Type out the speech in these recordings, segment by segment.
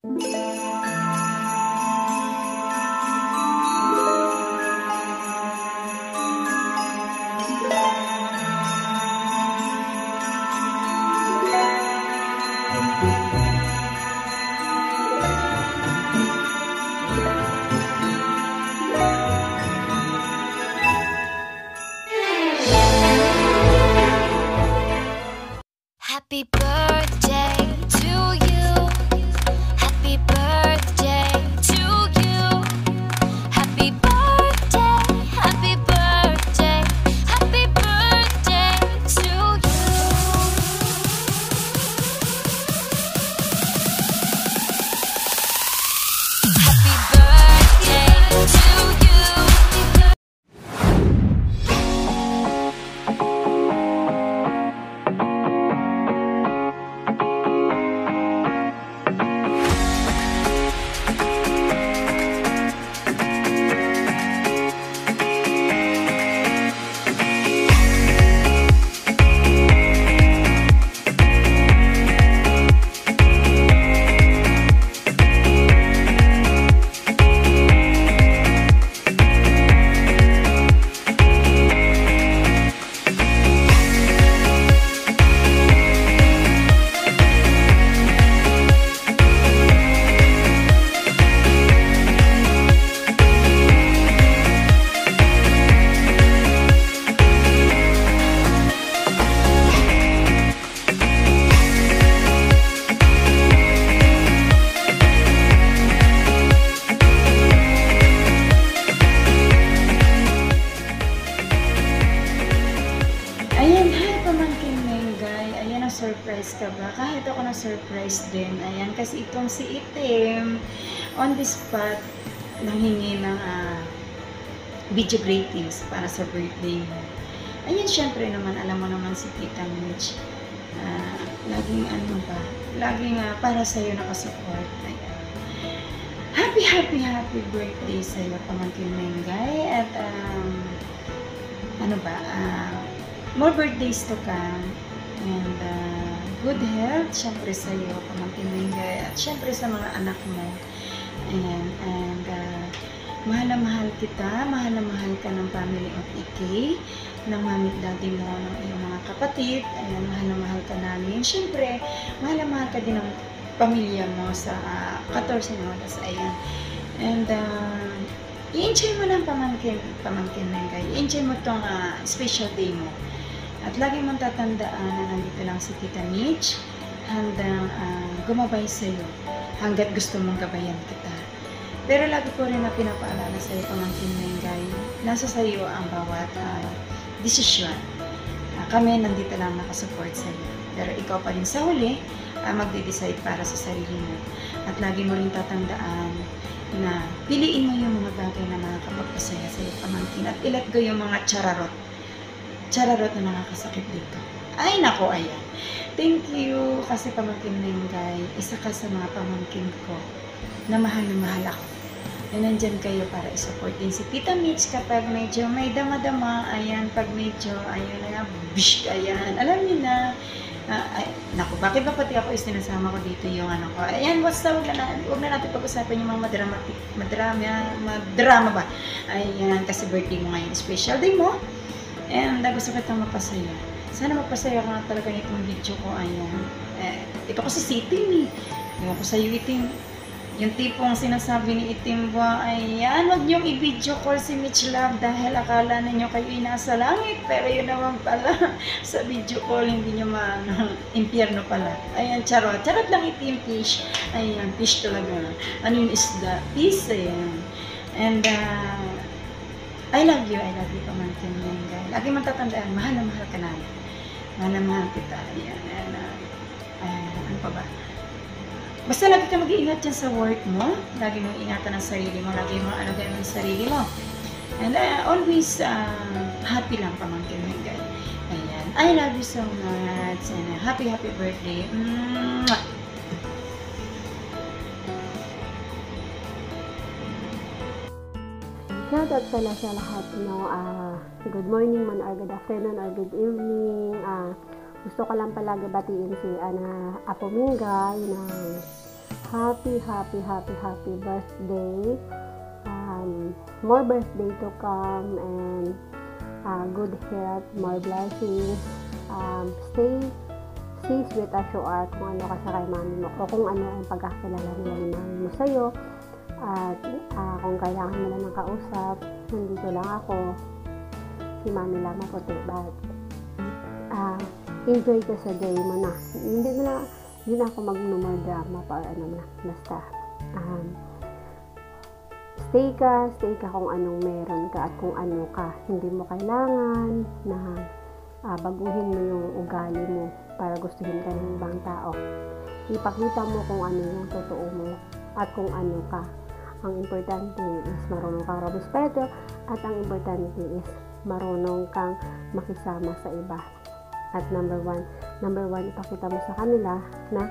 Happy birthday to you. Happy birthday to you. Happy birthday, happy birthday, happy birthday to you. Happy birthday to you. Ayan, hi pamangkin Menggay. Ayan, na-surprise ka ba? Kahit ako na-surprise din. Ayan, kasi itong si Itim, on the spot, nanghingi ng video greetings para sa birthday mo. Ayan, syempre naman, alam mo naman si Tita Mitch. Laging laging para sa'yo nakasupport. Ayan. Happy birthday sa'yo, pamangkin Menggay. At, more birthdays to come, and good health, syempre sa iyo, pamangkin Menggay, at syempre sa mga anak mo. Ayan, and mahal na mahal kita, mahal na mahal ka ng family of EK, ng mami at daddy mo, ng iyong mga kapatid. Ayan, mahal na mahal ka namin. Syempre, mahal na mahal ka din ng pamilya mo sa 14 oras. Ayan, and i-enjoy mo lang pamangkin Menggay. I-enjoy mo itong special day mo. At lagi mong tatandaan na nandito lang si Tita Mitch handang gumabay sa'yo hanggat gusto mong gabayan kita. Pero lagi ko rin na pinapaalala sa'yo, pamangkin Menggay, nasa sa'yo ang bawat desisyon. Kami nandito lang nakasupport sa'yo. Pero ikaw pa rin sa huli, magde-decide para sa sarili mo. At lagi mo rin tatandaan na piliin mo yung mga bagay na makakapagpasaya sa'yo, pamangkin, at i-let go yung mga chararot na nakakasakit dito. Ay, nako, ayan. Thank you, kasi pamangkin Menggay, isa ka sa mga pamangkin ko na mahal ako. And nandyan kayo para i-support din si Tita Mitch kapag medyo may dama-dama. Ayan, pag medyo, ayun na, bish, ayan. Alam niyo na, naku, bakit ba pati ako sinasama ko dito yung ano ko? Ayan, huwag na natin pag-usapan yung mga madrama ba? Ayan, kasi birthday mo ngayon, special day mo. And gusto kitang mapasaya. Sana mapasaya ka na talaga nitong video ko. Ayan. Ito kasi si Itim eh. Ewan ko sa'yo, Itim. Yung tipong sinasabi ni Itim ba, ayan, wag niyong i-video call si Mitch Love dahil akala ninyo kayo nasa langit. Pero yun naman pala, sa video call, hindi nyo impyerno pala. Ayan, charot. Charot lang, Itim, fish. Ayan, fish talaga. Ano yung isda? Fish, ayan. And, I love you, pamangkin Menggay. Lagi matatandaan, mahal na mahal ka namin. Mahal na mahal kita. Ayan, ano pa ba? Basta lagi ka mag-iingat dyan sa work mo. Lagi mo ingatan ang sarili mo. Lagi mo alagaan ang sarili mo. And always happy lang, pamangkin Menggay. Ayan, I love you so much. And happy birthday. Mwah! Shoutout pala sa lahat, no? Good morning man, or good afternoon, or good evening. Gusto ko lang pala batiin si Apo Menggay ng happy birthday. More birthday to come, and good health, more blessings. Stay sweet as you are kung ano ka sa kay mami mo, o kung ano ang pagkakilala nila ni mami mo sa'yo. At kung kailangan nila ng kausap, nandito lang ako. Si mami lang maputi, but enjoy ka sa day mo na. Hindi na ako mag-number drama pa, basta stay ka kung anong meron ka at kung ano ka. Hindi mo kailangan na baguhin mo yung ugali mo para gustuhin ka ng ibang tao. Ipakita mo kung ano yung totoo mo at kung ano ka. Ang importante is marunong kang rumespeto, at ang importante is marunong kang makisama sa iba. At number one, ipakita mo sa kanila na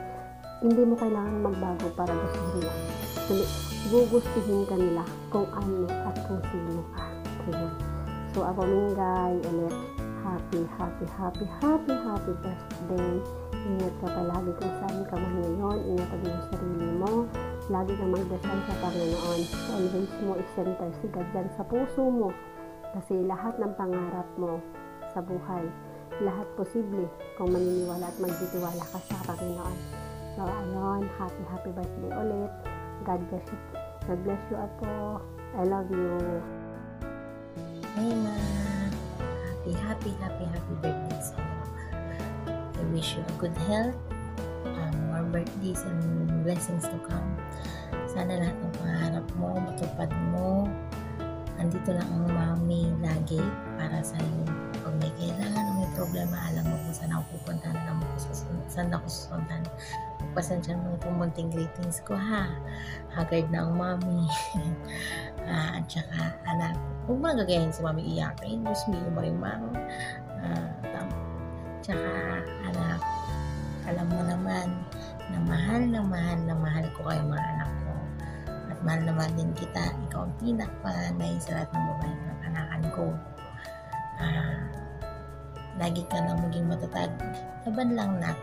hindi mo kailangan magbago para gustuhin mo. Gugustuhin ka nila kung ano at kung sino ka. Ayan. So, ako Minggay, ulit, happy birthday. Ingat ka palagi kung saan ka man ngayon. Ingatan mo yung sarili mo. Lagi kang magdasal sa Panginoon. Always mo i-center si God dyan sa puso mo. Kasi lahat ng pangarap mo sa buhay, lahat posible kung maniniwala at magtitiwala ka sa Panginoon. So, ayun, happy birthday ulit. God bless you ako. I love you. Hey ma, happy birthday sa'yo. I wish you a good health, more birthdays and blessings to come. Sana lahat ng pangarap mo, matupad mo. Andito lang ang mami lagi para sa'yo. Pag may kailangan, may problema, alam mo kung saan ako pupunta, alam mo kung saan ako susundan. Pasensya mo itong munting greetings ko ha. Haggard na ang mami. At saka anak, huwag mo nagagayin si mami iyakin. Diyos mo yung marimang. Tsaka anak, alam mo naman na mahal ko kayo mga anak ko. At mahal naman din kita. Ikaw ang pinakapanay sa lahat ng babae ng kanakan ko. Lagi ka lang maging matatag. Laban lang na.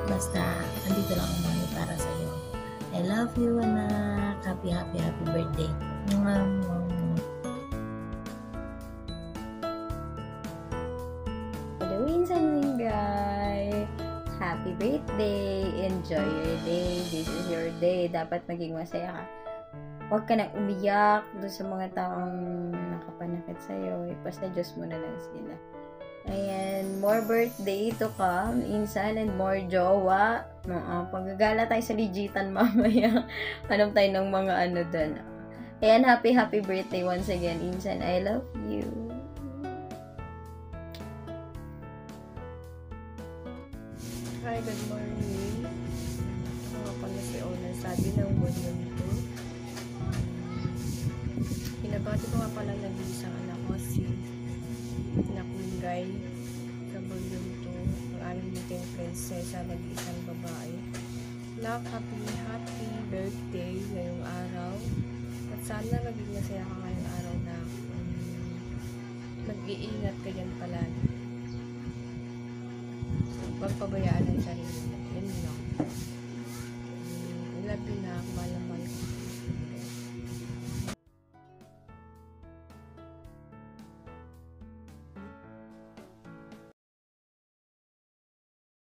Basta, andito lang ang mami para sa'yo. I love you, anak. Happy birthday. Minsan Minggay, happy birthday. Enjoy your day. This is your day. Dapat maging masaya ka. Huwag ka nang umiyak doon sa mga taong nakapanakit sa'yo. Ipasa Diyos mo na lang sila. Ayan, more birthday to come, Insan, and more jowa. Paggagala tayo sa legitan mamaya. Alam tayo ng mga ano doon. Ayan, happy birthday once again, Insan. I love you. Hi, good morning. Ako pala si Ona, sabi ng volume 2. Pinabati ko nga pala nag-iisang anak ko, si Minggay, sa volume 2. Ang aming meeting prinsesa, nag-iisang babae. Love, happy birthday ngayong araw. At sana maging masaya ka ngayong araw na mag-iingat ka yan palagi. Huwag pabayaan ang sarili.